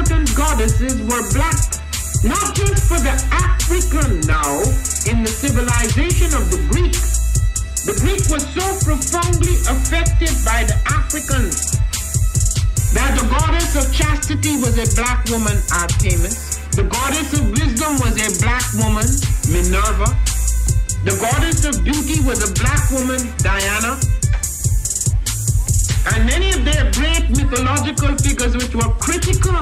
important goddesses were black, not just for the African now in the civilization of the Greeks. The Greek was so profoundly affected by the Africans that the goddess of chastity was a black woman, Artemis. The goddess of wisdom was a black woman, Minerva. The goddess of beauty was a black woman, Diana. And many of their great mythological figures which were critical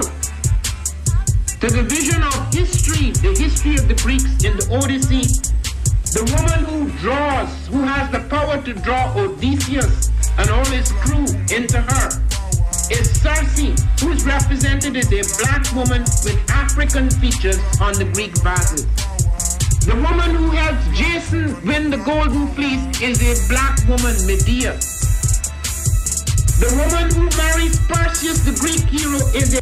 to the vision of history, the history of the Greeks in the Odyssey. The woman who draws, who has the power to draw Odysseus and all his crew into her, is Circe, who is represented as a black woman with African features on the Greek vases. The woman who helps Jason win the golden fleece is a black woman, Medea. The woman who marries Perseus, the Greek hero, is a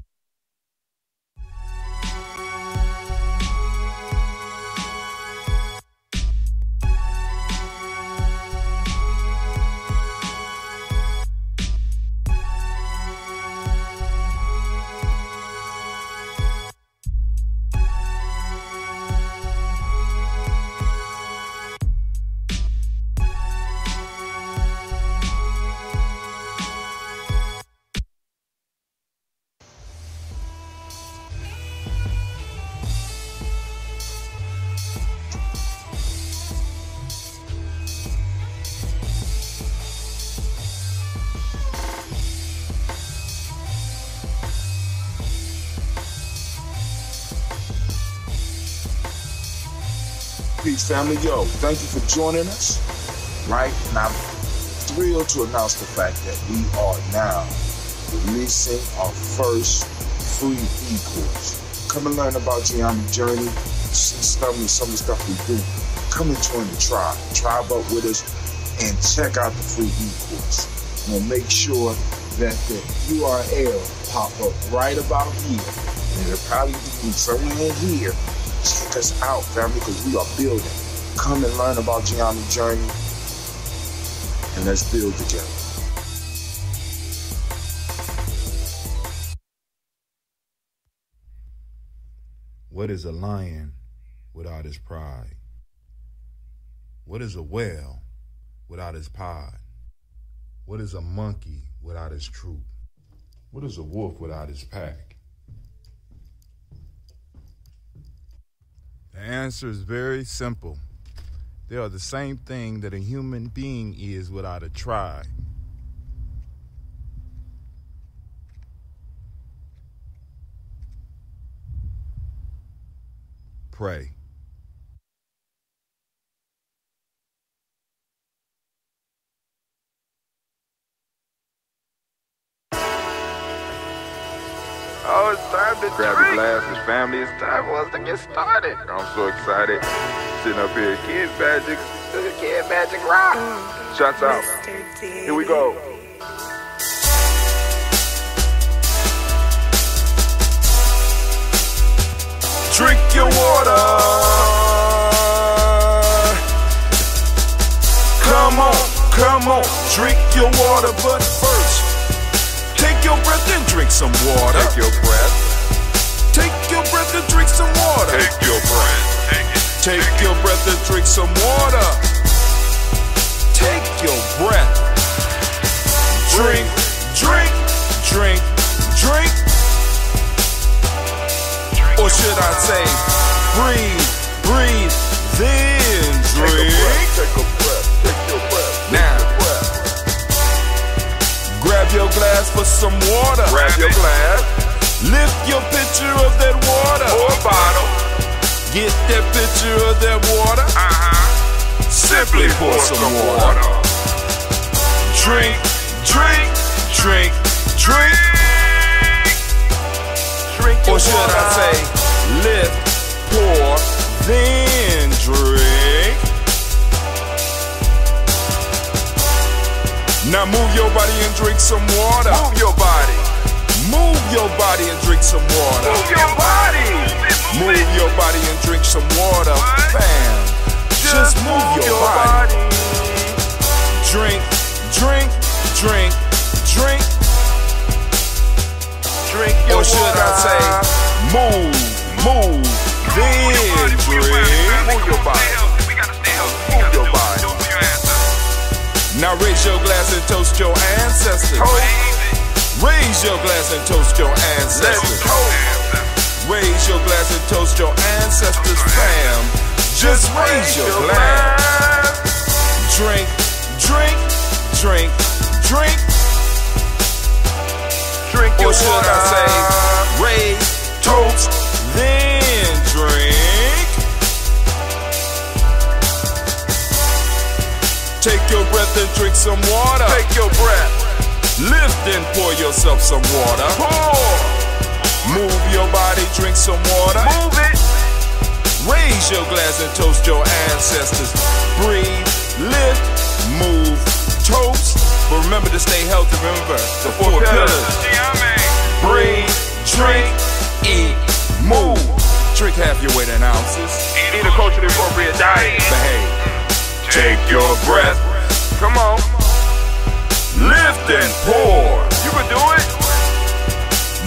Peace, family. Yo, thank you for joining us. Right? And I'm thrilled to announce the fact that we are now releasing our first free e-course. Come and learn about Gye-Nyame journey, see some of the stuff we do. Come and join the tribe. Tribe up with us and check out the free e-course. We'll make sure that the URL pop up right about here. And it'll probably be somewhere in here. Check us out, family, because we are building. Come and learn about Gye-Nyame journey, and let's build together. What is a lion without his pride? What is a whale without his pod? What is a monkey without his troop? What is a wolf without his pack? The answer is very simple. They are the same thing that a human being is without a tribe. Pray. Oh, it's time to grab your glasses, family. It's time for us to get started. I'm so excited. Sitting up here, Kid Magic Rock. Shots out. Here we go. Drink your water. Come on, drink your water, but first, take your breath and drink some water. Take your breath. Take your breath and drink some water. Take your breath. Take your breath and drink some water. Take your breath. Drink, drink, drink, drink. Or should I say, breathe, breathe, then drink. Take a breath. Take your breath. Now, grab your glass for some water. Grab your glass. Lift your pitcher of that water. Or bottle. Get that pitcher of that water. Simply pour some water. Drink, drink, drink, drink. Or should I say, lift, pour, then drink. Now move your body and drink some water. Move your body. Move your body and drink some water. Move your body. Move your body and drink some water. Bam. Just move your body. Drink, drink, drink, drink. Drink your Or should I say, move, then drink. Move your body. Move your body. Now raise your glass and toast your ancestors. Raise your glass and toast your ancestors. Raise your glass and toast your ancestors, fam. Just raise your glass. Drink, drink, drink, drink. Drink your or should water. I say, raise, toast, then drink. Take your breath and drink some water. Take your breath. Lift and pour yourself some water. Pour. Move your body, drink some water. Move it. Raise your glass and toast your ancestors. Breathe, lift, move, toast. But remember to stay healthy. Remember the four pillars. Breathe, drink, eat, move. Drink half your weight in ounces. Eat a culturally appropriate diet. Behave. Take your breath. Come on. Lift and pour. You can do it.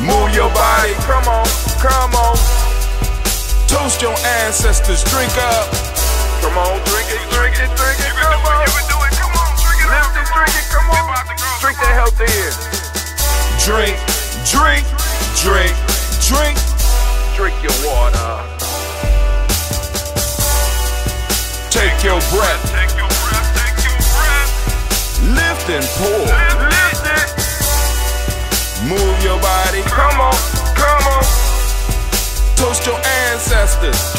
Move your body. Come on. Come on. Toast your ancestors. Drink up. Come on. Drink it. Drink it. Drink it. Come on. You can do it. Come on. Drink it. Lift it. Drink it. Come on. Drink that health in. Drink, drink, drink, drink. Drink your water. Take your breath. Take your breath. Take your breath. Lift and pour. Lift it. Move your body. Come on. Come on. Toast your ancestors.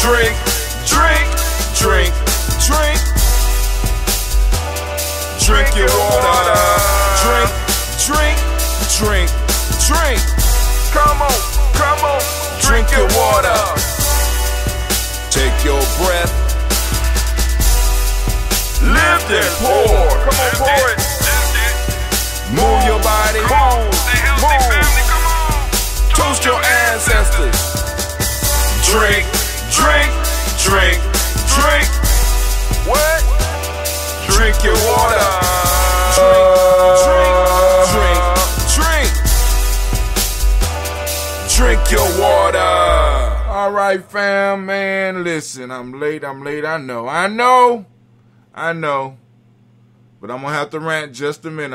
Drink, drink, drink, drink. Drink your water. Drink, drink, drink, drink. Come on. Come on. Drink your water. Take your breath. Lift and pour. Come on, pour it. Move your body. Stay healthy, family. Come on. Toast your ancestors. Drink, drink, drink, drink. What? Drink your water. Drink, drink, drink, drink. Drink your water. All right, fam, man. Listen, I'm late. I know. But I'm going to have to rant just a minute.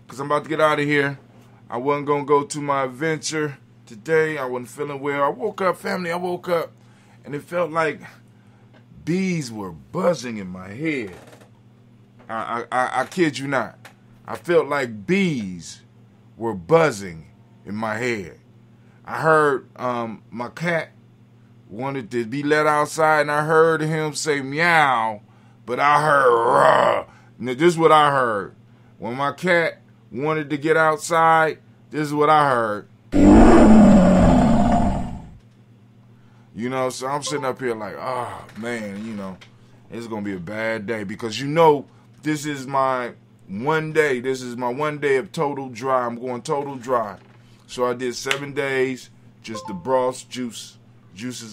Because I'm about to get out of here. I wasn't going to go to my adventure today. I wasn't feeling well. I woke up, and it felt like bees were buzzing in my head. I kid you not. I felt like bees were buzzing in my head. I heard my cat wanted to be let outside, and I heard him say meow, but I heard rah. Now, this is what I heard. When my cat wanted to get outside, this is what I heard. You know, so I'm sitting up here like, oh, man, you know, it's going to be a bad day because, you know, this is my one day. This is my 1 day of total dry. I'm going total dry. So I did 7 days, just the broths, juices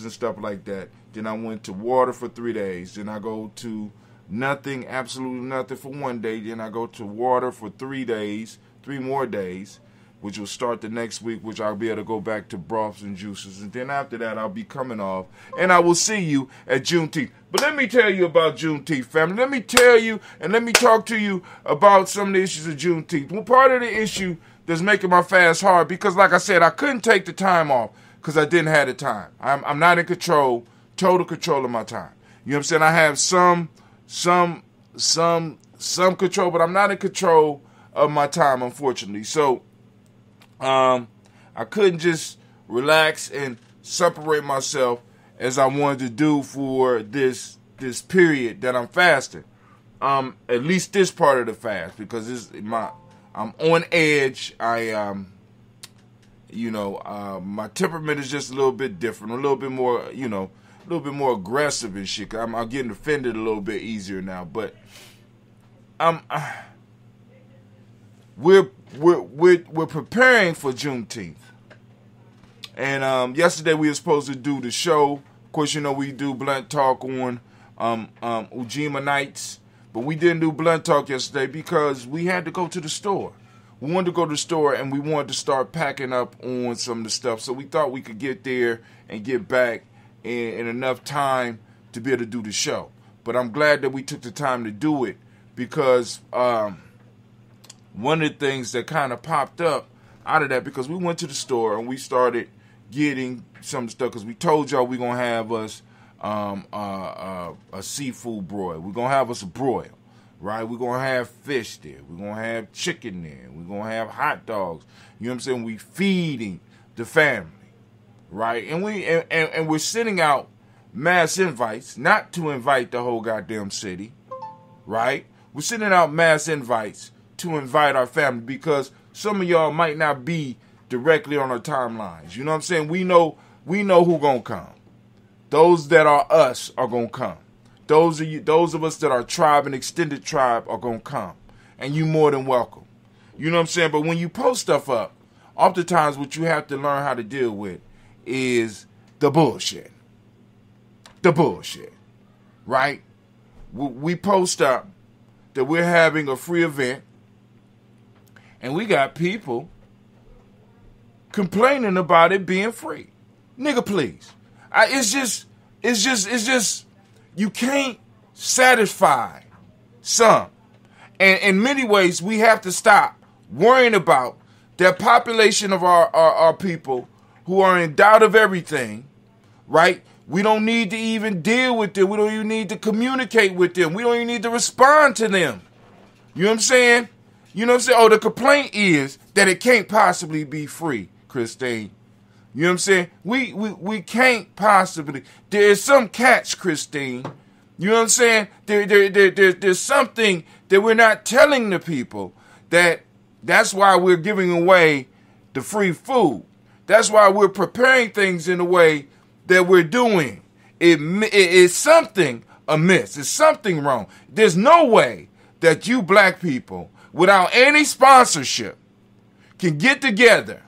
and stuff like that. Then I went to water for 3 days. Then I go to nothing, absolutely nothing for 1 day. Then I go to water for 3 days, 3 more days, which will start the next week, which I'll be able to go back to broths and juices. And then after that, I'll be coming off. And I will see you at Juneteenth. But let me tell you about Juneteenth, family. Let me tell you and let me talk to you about some of the issues of Juneteenth. Well, part of the issue that's making my fast hard, because like I said, I couldn't take the time off because I didn't have the time. I'm not in control, total control of my time. You know what I'm saying? I have some control, but I'm not in control of my time, unfortunately. So I couldn't just relax and separate myself as I wanted to do for this period that I'm fasting. At least this part of the fast, because I'm on edge. My temperament is just a little bit different, a little bit more, a little bit more aggressive and shit. I'm getting offended a little bit easier now, but we're preparing for Juneteenth. And yesterday we were supposed to do the show. Of course, we do Blunt Talk on Ujamaa nights. But we didn't do Blunt Talk yesterday because we had to go to the store. We wanted to go to the store, and we wanted to start packing up on some of the stuff. So we thought we could get there and get back in enough time to be able to do the show. But I'm glad that we took the time to do it, because one of the things that kind of popped up out of that, because we went to the store and we started getting some stuff, because we told y'all we're going to have us a seafood broil. We're going to have us a broil, right? We're going to have fish there. We're going to have chicken there. We're going to have hot dogs. You know what I'm saying? We feeding the family, right? And we're sending out mass invites, not to invite the whole goddamn city, right? We're sending out mass invites to invite our family, because some of y'all might not be directly on our timelines. You know what I'm saying? We know who gonna come. Those that are us are gonna come. Those of us that are tribe and extended tribe are gonna come. And you more than welcome. You know what I'm saying? But when you post stuff up, oftentimes what you have to learn how to deal with is the bullshit. The bullshit. Right? We post up that we're having a free event, and we got people complaining about it being free. Nigga, please. It's just, you can't satisfy some. And in many ways, we have to stop worrying about that population of our people who are in doubt of everything, right? We don't need to even deal with them. We don't even need to communicate with them. We don't even need to respond to them. You know what I'm saying? You know what I'm saying? Oh, the complaint is that it can't possibly be free, Christine. You know what I'm saying? We can't possibly. There is some catch, Christine. You know what I'm saying? There's something that we're not telling the people. That's why we're giving away the free food. That's why we're preparing things in the way that we're doing. It is something amiss. It's something wrong. There's no way that you black people, without any sponsorship, can get together,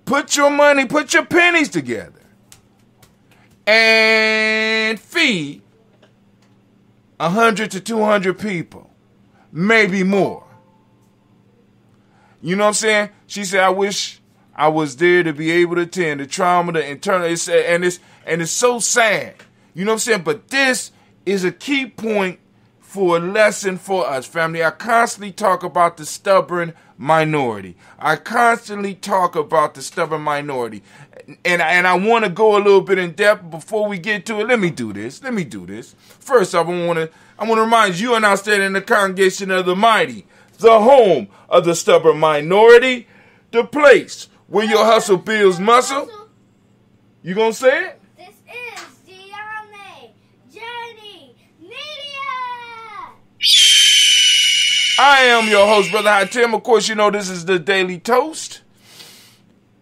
put your money, put your pennies together, and feed 100 to 200 people, maybe more. You know what I'm saying? She said, I wish I was there to be able to attend the trauma, the internal, and it's so sad. You know what I'm saying? But this is a key point for a lesson for us, family. I constantly talk about the stubborn minority. And I want to go a little bit in depth before we get to it. Let me do this. First off, I want to remind you and I stand in the congregation of the mighty, the home of the stubborn minority, the place where your hustle builds muscle. You gonna say it? This is Gye-Nyame Journey Media. I am your host, Brother Hatim. Of course, you know this is the Daily Toast.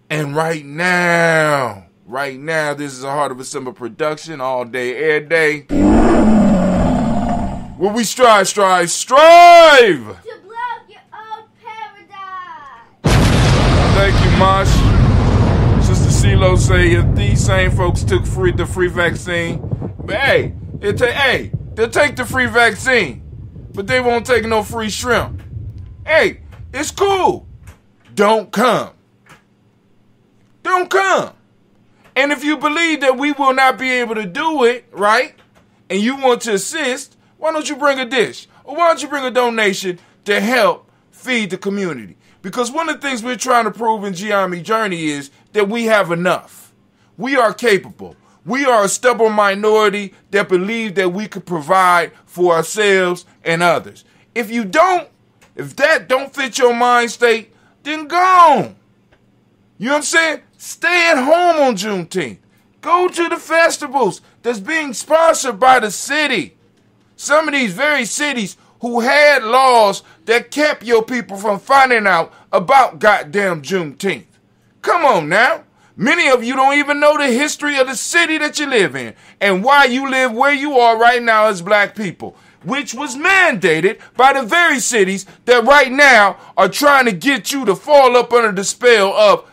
And right now, this is a Heart of a Simba production, all day, every day. Where we strive! To blow your own paradigm. Thank you, Mosh. Sister CeeLo say if these same folks took the free vaccine, but hey, they'll take the free vaccine, but they won't take no free shrimp. Hey, it's cool. Don't come. And if you believe that we will not be able to do it, right, and you want to assist, why don't you bring a dish? Or why don't you bring a donation to help feed the community? Because one of the things we're trying to prove in Gye-Nyame Journey is that we have enough. We are capable. We are a stubborn minority that believe that we could provide for ourselves and others. If that don't fit your mind state, then go on. You know what I'm saying? Stay at home on Juneteenth. Go to the festivals that's being sponsored by the city. Some of these very cities who had laws that kept your people from finding out about goddamn Juneteenth. Come on now. Many of you don't even know the history of the city that you live in and why you live where you are right now as black people, which was mandated by the very cities that right now are trying to get you to fall up under the spell of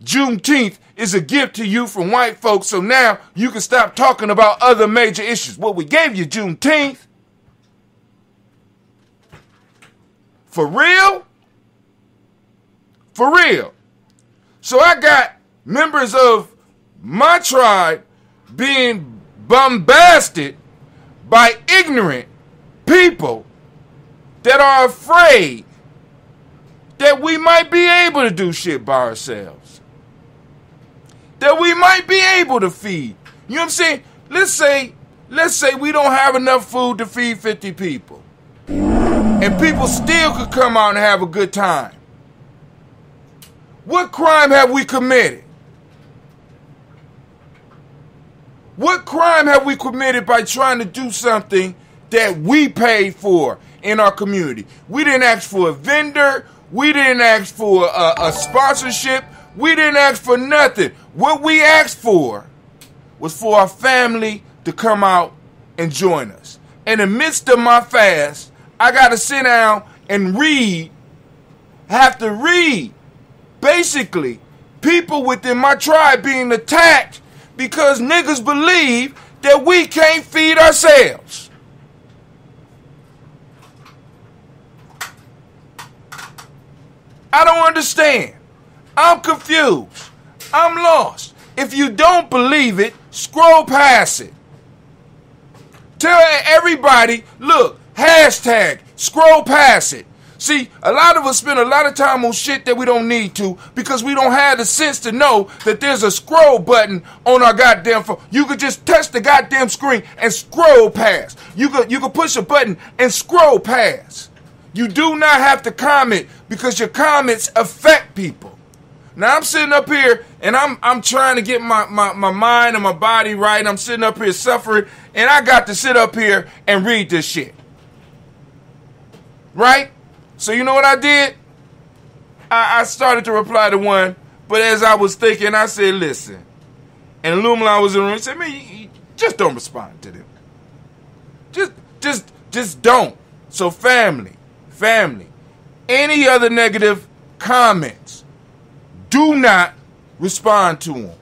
Juneteenth is a gift to you from white folks, so now you can stop talking about other major issues. Well, we gave you Juneteenth. For real? For real. So I got members of my tribe being bombasted by ignorant people that are afraid that we might be able to do shit by ourselves. That we might be able to feed. You know what I'm saying? Let's say we don't have enough food to feed 50 people. And people still could come out and have a good time. What crime have we committed? What crime have we committed by trying to do something that we paid for in our community? We didn't ask for a vendor. We didn't ask for a sponsorship. We didn't ask for nothing. What we asked for was for our family to come out and join us. In the midst of my fast, I got to sit down and read, have to read, basically, people within my tribe being attacked because niggas believe that we can't feed ourselves. I don't understand. I'm confused. I'm lost. If you don't believe it, scroll past it. Tell everybody, look, hashtag, scroll past it. See, a lot of us spend a lot of time on shit that we don't need to because we don't have the sense to know that there's a scroll button on our goddamn phone. You could just touch the goddamn screen and scroll past. You could push a button and scroll past. You do not have to comment because your comments affect people. Now I'm sitting up here and I'm trying to get my mind and my body right. I'm sitting up here suffering and I got to sit up here and read this shit. Right? So you know what I did? I started to reply to one, but as I was thinking, I said, listen. And Lumala was in the room and said, man, you just don't respond to them. Just don't. So family, any other negative comments, do not respond to them.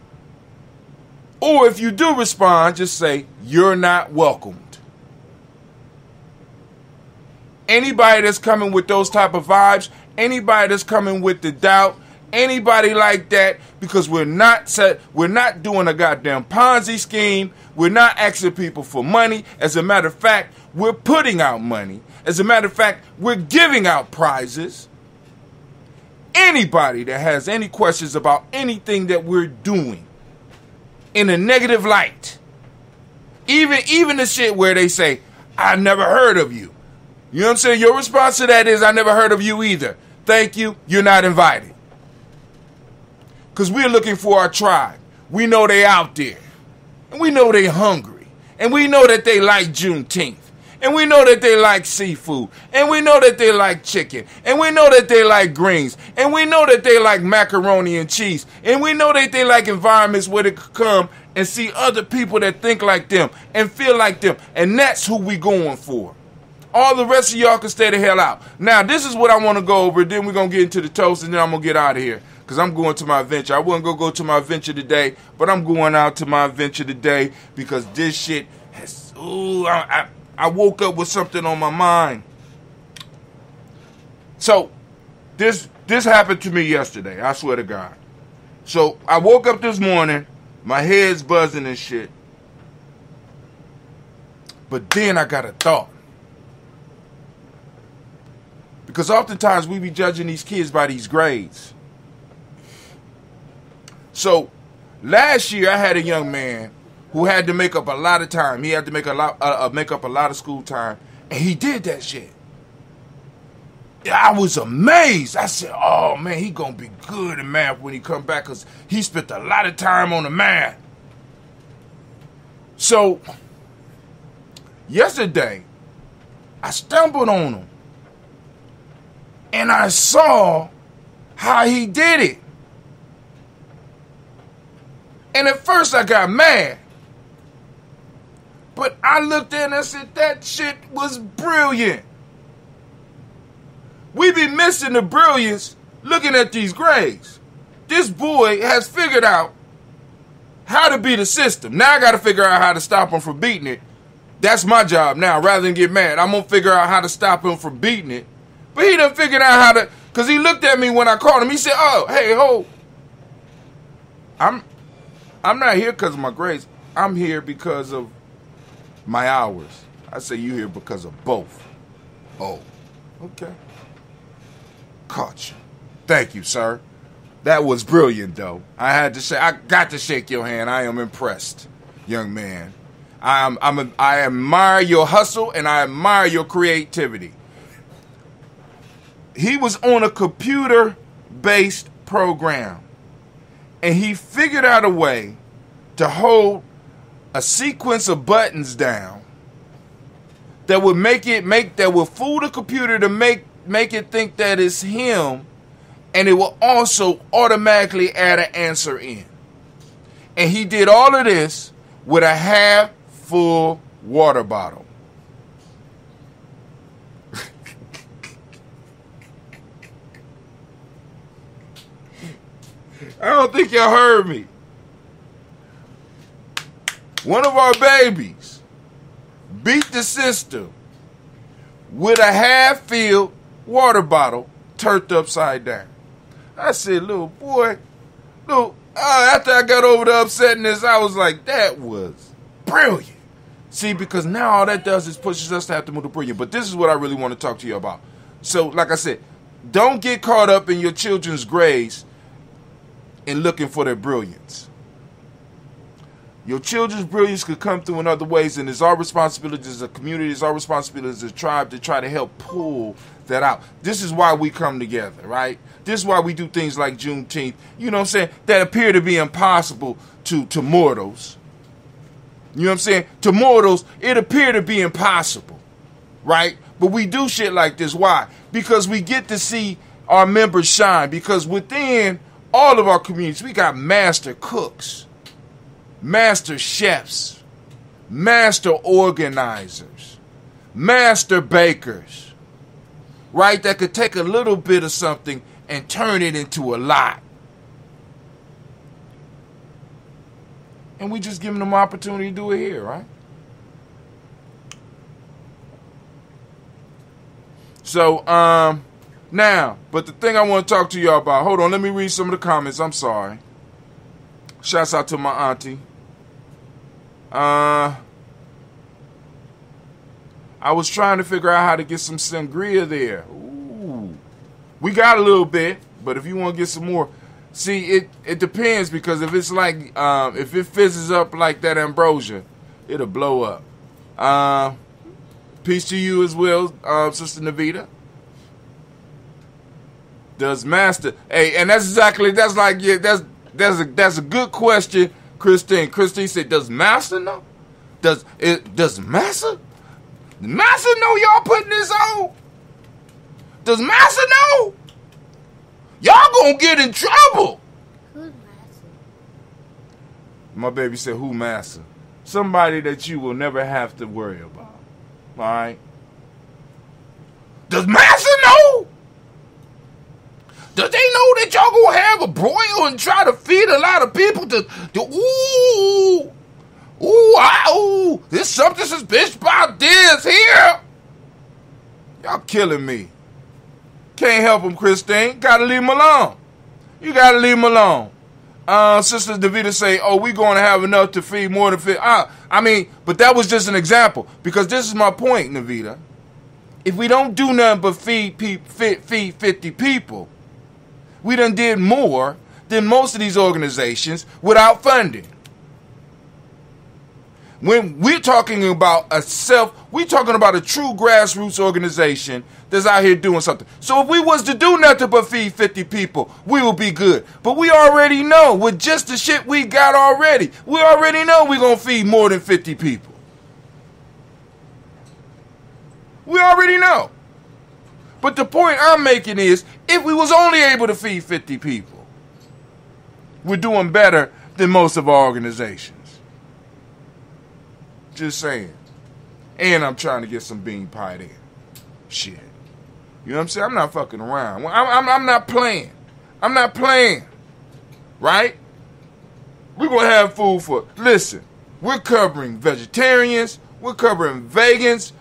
Or if you do respond, just say, you're not welcomed. Anybody that's coming with those type of vibes, anybody that's coming with the doubt, anybody like that, because we're not doing a goddamn Ponzi scheme. We're not asking people for money. As a matter of fact, we're putting out money. As a matter of fact, we're giving out prizes. Anybody that has any questions about anything that we're doing in a negative light, even the shit where they say, I never heard of you. You know what I'm saying? Your response to that is, I never heard of you either. Thank you. You're not invited. Because we're looking for our tribe. We know they out there. And we know they hungry. And we know that they like Juneteenth. And we know that they like seafood. And we know that they like chicken. And we know that they like greens. And we know that they like macaroni and cheese. And we know that they like environments where they could come and see other people that think like them and feel like them. And that's who we going for. All the rest of y'all can stay the hell out. Now, this is what I want to go over. Then we're going to get into the toast, and then I'm going to get out of here. Because I'm going to my adventure. I wasn't going to go to my adventure today, but I'm going out to my adventure today because this shit has... Ooh, I woke up with something on my mind. So, this happened to me yesterday. I swear to God. So, I woke up this morning. My head's buzzing and shit. But then I got a thought. Because oftentimes we be judging these kids by these grades. So, last year I had a young man who had to make up a lot of time. He had to make up a lot of school time. And he did that shit. I was amazed. I said, oh man, he gonna be good in math when he come back because he spent a lot of time on the math. So, yesterday, I stumbled on him. And I saw how he did it. And at first I got mad. But I looked at it and I said, that shit was brilliant. We be missing the brilliance looking at these grades. This boy has figured out how to beat the system. Now I got to figure out how to stop him from beating it. That's my job now. Rather than get mad, I'm going to figure out how to stop him from beating it. But he done figured out Because he looked at me when I called him. He said, oh, hey, ho. I'm not here because of my grades. I'm here because of my hours. I say you here because of both. Oh, okay. Caught you. Thank you, sir. That was brilliant, though. I got to shake your hand. I am impressed, young man. I admire your hustle and I admire your creativity. He was on a computer-based program, and he figured out a way to hold a sequence of buttons down that would that would fool the computer to make it think that it's him, and it will also automatically add an answer in. And he did all of this with a half full water bottle. I don't think y'all heard me. One of our babies beat the system with a half-filled water bottle turned upside down. I said, little boy, after I got over the upsetness, I was like, that was brilliant. See, because now all that does is pushes us to have to move to brilliant. But this is what I really want to talk to you about. So, like I said, don't get caught up in your children's grades and looking for their brilliance. Your children's brilliance could come through in other ways, and it's our responsibility as a community, it's our responsibility as a tribe to try to help pull that out. This is why we come together, right? This is why we do things like Juneteenth, you know what I'm saying, that appear to be impossible to mortals. You know what I'm saying? To mortals, it appear to be impossible, right? But we do shit like this. Why? Because we get to see our members shine. Because within all of our communities, we got master cooks, master chefs, master organizers, master bakers, right? That could take a little bit of something and turn it into a lot. And we just giving them an opportunity to do it here, right? So, now, but the thing I want to talk to y'all about, hold on, let me read some of the comments. I'm sorry. Shouts out to my auntie. I was trying to figure out how to get some sangria there. Ooh. We got a little bit, but if you want to get some more, see, it depends, because if it's like, if it fizzes up like that ambrosia, it'll blow up. Peace to you as well, Sister Navita. Does master? Hey, and that's a good question, Christine. Christine said, "Does master know? Does master? Master know y'all putting this on? Does master know? Y'all gonna get in trouble." Who's master? My baby said, "Who master? Somebody that you will never have to worry about." All right. Does master know? Does they know that y'all gonna have a broil and try to feed a lot of people to there's something suspicious about this here? Y'all killing me. Can't help him, Christine. Gotta leave him alone. You gotta leave him alone. Sister Davida say, "Oh, we gonna have enough to feed more than 50." I mean, but that was just an example, because this is my point, Navita. If we don't do nothing but feed 50 people, we done did more than most of these organizations without funding. When we're talking about we're talking about a true grassroots organization that's out here doing something. So if we was to do nothing but feed 50 people, we will be good. But we already know, with just the shit we got already, we already know we're going to feed more than 50 people. We already know. But the point I'm making is, if we was only able to feed 50 people, we're doing better than most of our organizations. Just saying. And I'm trying to get some bean pie there. Shit. You know what I'm saying? I'm not fucking around. I'm not playing. I'm not playing. Right? We're going to have food for... Listen, we're covering vegetarians. We're covering vegans.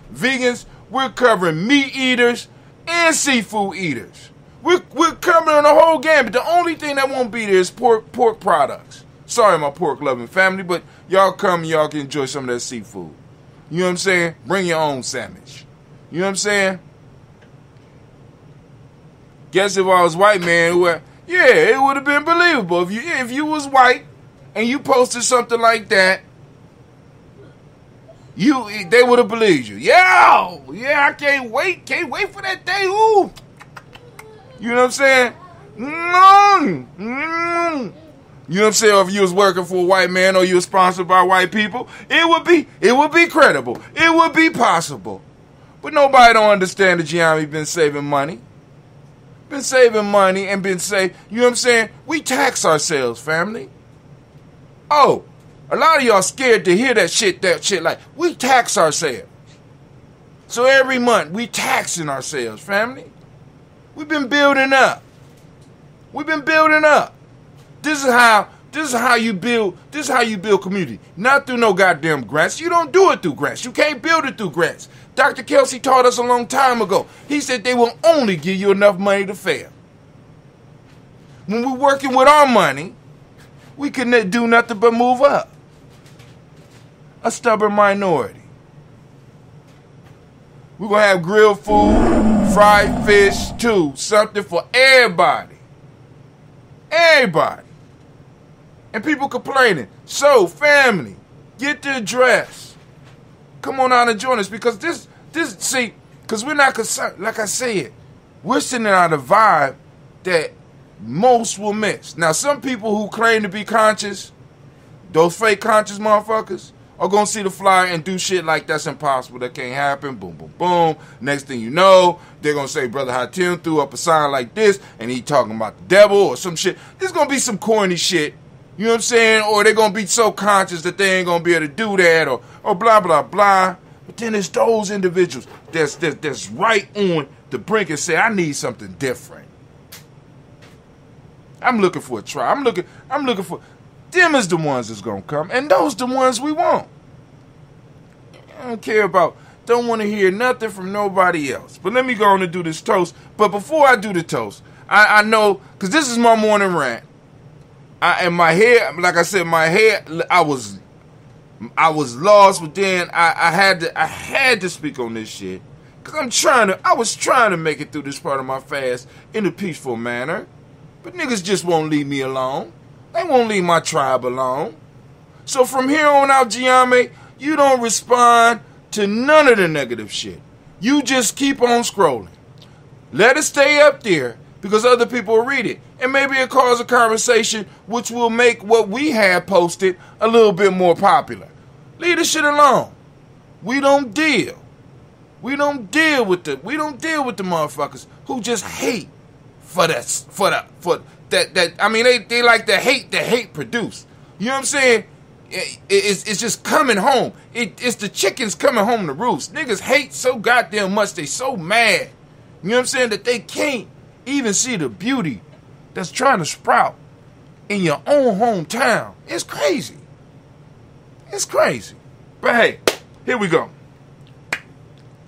We're covering meat eaters and seafood eaters. We're covering the whole gambit. The only thing that won't be there is pork products. Sorry, my pork loving family, but y'all come and y'all can enjoy some of that seafood. You know what I'm saying? Bring your own sandwich. You know what I'm saying? Guess if I was white, man, yeah, it would have been believable. If you was white and you posted something like that, they would have believed you. Yeah, I can't wait for that day. Ooh. You know what I'm saying? You know what I'm saying? Or if you was working for a white man or you was sponsored by white people, it would be credible. It would be possible. But nobody don't understand that Gye-Nyame been saving money. Been saving money and been saving, you know what I'm saying? We tax ourselves, family. Oh, a lot of y'all scared to hear that shit like, we tax ourselves. So every month, we taxing ourselves, family. We've been building up. This is how you build community. Not through no goddamn grants. You don't do it through grants. You can't build it through grants. Dr. Kelsey taught us a long time ago. He said they will only give you enough money to fail. When we're working with our money, we can do nothing but move up. A stubborn minority. We're going to have grilled food, fried fish, too. Something for everybody. Everybody. And people complaining. So, family, get the address. Come on out and join us, because because we're not concerned. Like I said, we're sending out a vibe that most will miss. Now, some people who claim to be conscious, those fake conscious motherfuckers, are going to see the flyer and do shit like that's impossible. That can't happen. Boom, boom, boom. Next thing you know, they're going to say Brother Hatim threw up a sign like this and he talking about the devil or some shit. There's going to be some corny shit. You know what I'm saying? Or they're going to be so conscious that they ain't going to be able to do that or blah, blah, blah. But then there's those individuals that's right on the brink and say, I need something different. I'm looking for a try. I'm looking for... Them is the ones that's going to come. And those the ones we want. I don't want to hear nothing from nobody else. But let me go on and do this toast. But before I do the toast, I know, because this is my morning rant. And my head, like I said, I was lost, but then I had to speak on this shit. Because I was trying to make it through this part of my fast in a peaceful manner. But niggas just won't leave me alone. They won't leave my tribe alone. So from here on out, Gye-Nyame, you don't respond to none of the negative shit. You just keep on scrolling. Let it stay up there because other people will read it. And maybe it cause a conversation which will make what we have posted a little bit more popular. Leave the shit alone. We don't deal. We don't deal with the motherfuckers who just hate they like to hate produce. You know what I'm saying? It's just coming home. It's the chickens coming home to roost. Niggas hate so goddamn much. They so mad. You know what I'm saying? That they can't even see the beauty that's trying to sprout in your own hometown. It's crazy. It's crazy. But hey, here we go.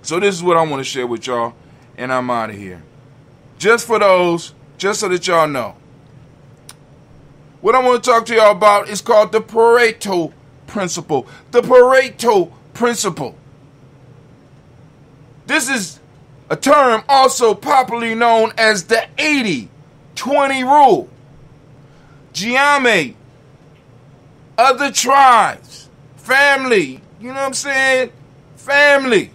So this is what I want to share with y'all, and I'm out of here. Just so that y'all know. What I want to talk to y'all about is called the Pareto Principle. The Pareto Principle. This is a term also popularly known as the 80-20 rule. Gye-Nyame, other tribes, family, you know what I'm saying? Family,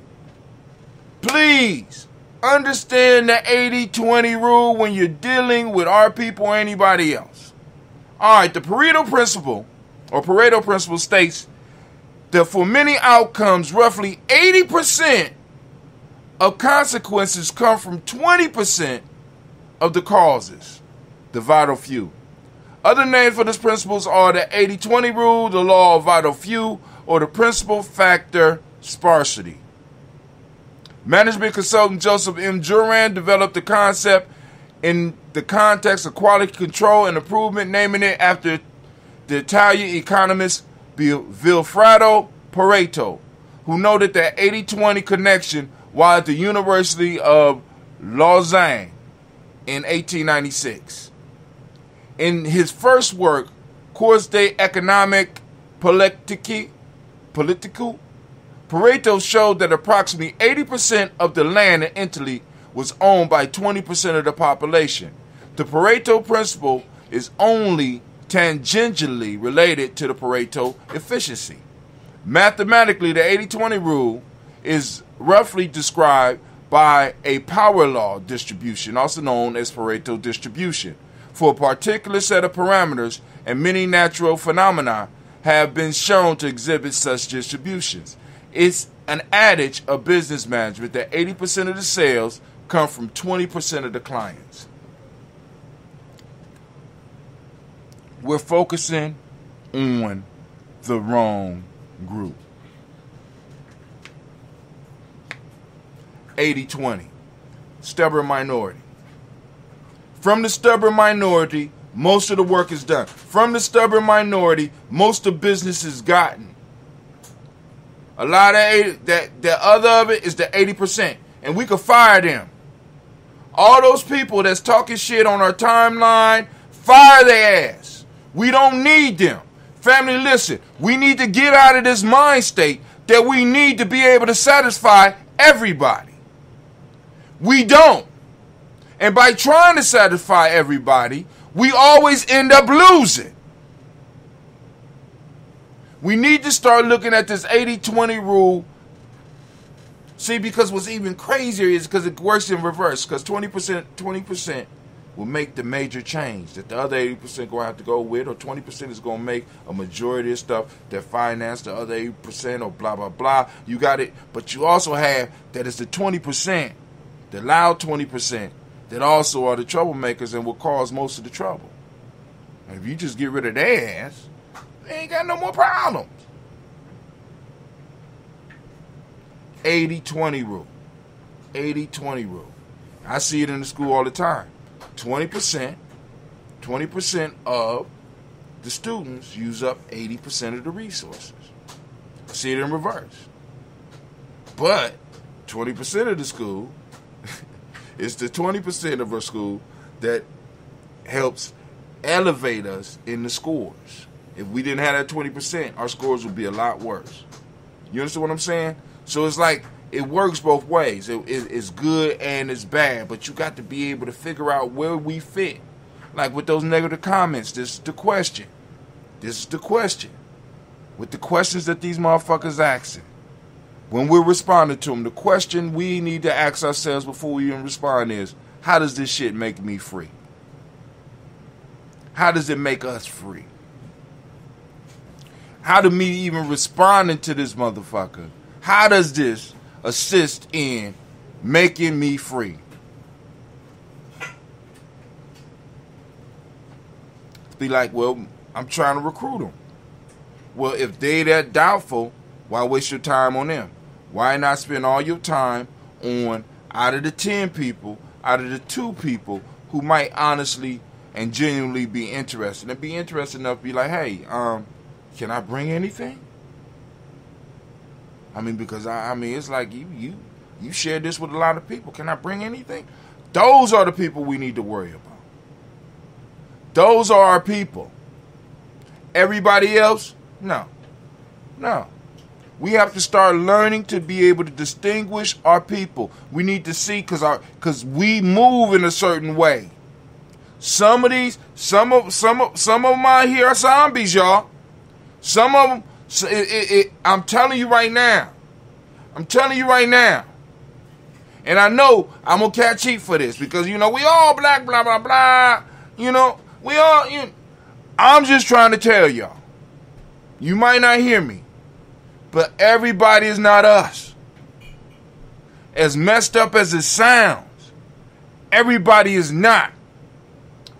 please understand the 80-20 rule when you're dealing with our people or anybody else. All right, the Pareto Principle states that for many outcomes, roughly 80% of consequences come from 20% of the causes, the vital few. Other names for this principle are the 80-20 rule, the law of vital few, or the principal factor sparsity. Management consultant Joseph M. Juran developed the concept in the context of quality control and improvement, naming it after the Italian economist Vilfredo Pareto, who noted that 80-20 connection while at the University of Lausanne. in 1896. In his first work, Cours d'Economique Politique, Pareto showed that approximately 80% of the land in Italy was owned by 20% of the population. The Pareto principle is only tangentially related to the Pareto efficiency. Mathematically, the 80-20 rule is roughly described by a power law distribution, also known as Pareto distribution, for a particular set of parameters, and many natural phenomena have been shown to exhibit such distributions. It's an adage of business management that 80% of the sales come from 20% of the clients. We're focusing on the wrong group. 80-20. Stubborn minority. From the stubborn minority, most of the work is done. From the stubborn minority, most of business is gotten. A lot of the other of it is the 80%. And we could fire them. All those people that's talking shit on our timeline, fire their ass. We don't need them. Family, listen, we need to get out of this mind state that we need to be able to satisfy everybody. We don't. And by trying to satisfy everybody, we always end up losing. We need to start looking at this 80-20 rule. See, because what's even crazier is because it works in reverse. Because 20% will make the major change that the other 80% going to have to go with, or 20% is going to make a majority of stuff that finance the other 80% or blah, blah, blah. You got it. But you also have that it's the 20%, the loud 20%, that also are the troublemakers and will cause most of the trouble. And if you just get rid of their ass, they ain't got no more problems. 80-20 rule. 80-20 rule. I see it in the school all the time. 20% of the students use up 80% of the resources. I see it in reverse. But 20% of the school, it's the 20% of our school that helps elevate us in the scores. If we didn't have that 20%, our scores would be a lot worse. You understand what I'm saying? So it's like, it works both ways. It's good and it's bad, but you got to be able to figure out where we fit. Like with those negative comments, this is the question. This is the question. With the questions that these motherfuckers asking, when we're responding to them, the question we need to ask ourselves before we even respond is, how does this shit make me free? How does it make us free? How do me even responding to this motherfucker, how does this assist in making me free? Be like, well, I'm trying to recruit them. Well, if they that doubtful, why waste your time on them? Why not spend all your time on, out of the 10 people, out of the 2 people who might honestly and genuinely be interested, and be interested enough to be like, hey, can I bring anything? I mean, because I mean, it's like you share this with a lot of people. Can I bring anything? Those are the people we need to worry about. Those are our people. Everybody else, no. We have to start learning to be able to distinguish our people. We need to see because we move in a certain way. Some of them out here are zombies, y'all. Some of them. I'm telling you right now. And I know I'm going to catch heat for this because, we all black, blah, blah, blah. We all, I'm just trying to tell y'all. You might not hear me, but everybody is not us. As messed up as it sounds, everybody is not.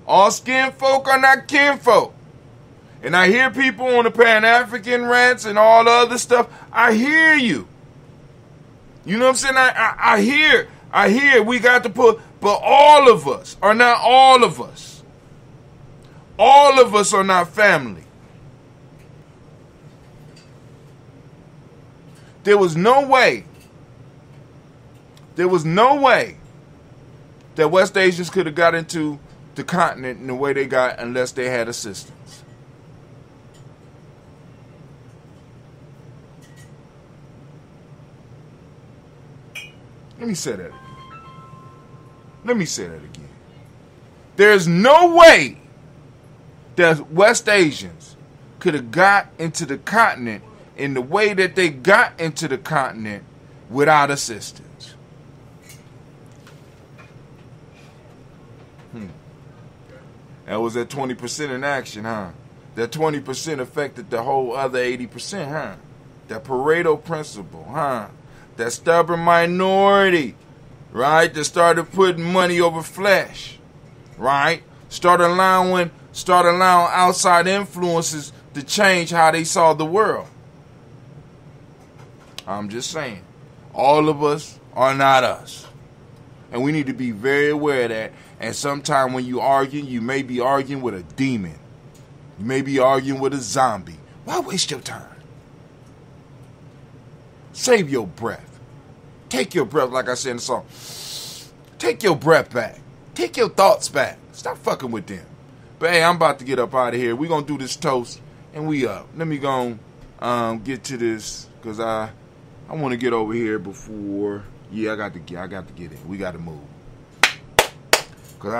All skin folk are not kinfolk. And I hear people on the Pan-African rants and all the other stuff. I hear you. You know what I'm saying? I hear we got to put, but all of us are not all of us. All of us are not family. There was no way that West Asians could have got into the continent in the way they got unless they had assistance. Let me say that again. Let me say that again. There's no way that West Asians could have got into the continent in the way that they got into the continent without assistance. That was that 20% in action, huh? That 20% affected the whole other 80%, huh? That Pareto principle, huh? That stubborn minority, right? That started putting money over flesh, right? Start allowing outside influences to change how they saw the world. I'm just saying, all of us are not us. And we need to be very aware of that. And sometime when you argue, you may be arguing with a demon. You may be arguing with a zombie. Why waste your time? Save your breath. Take your breath, like I said in the song. Take your breath back. Take your thoughts back. Stop fucking with them. But hey, I'm about to get up out of here. We're going to do this toast, and we up. Let me go get to this, because I want to get over here before... Yeah, I got to get in. We got to move. Because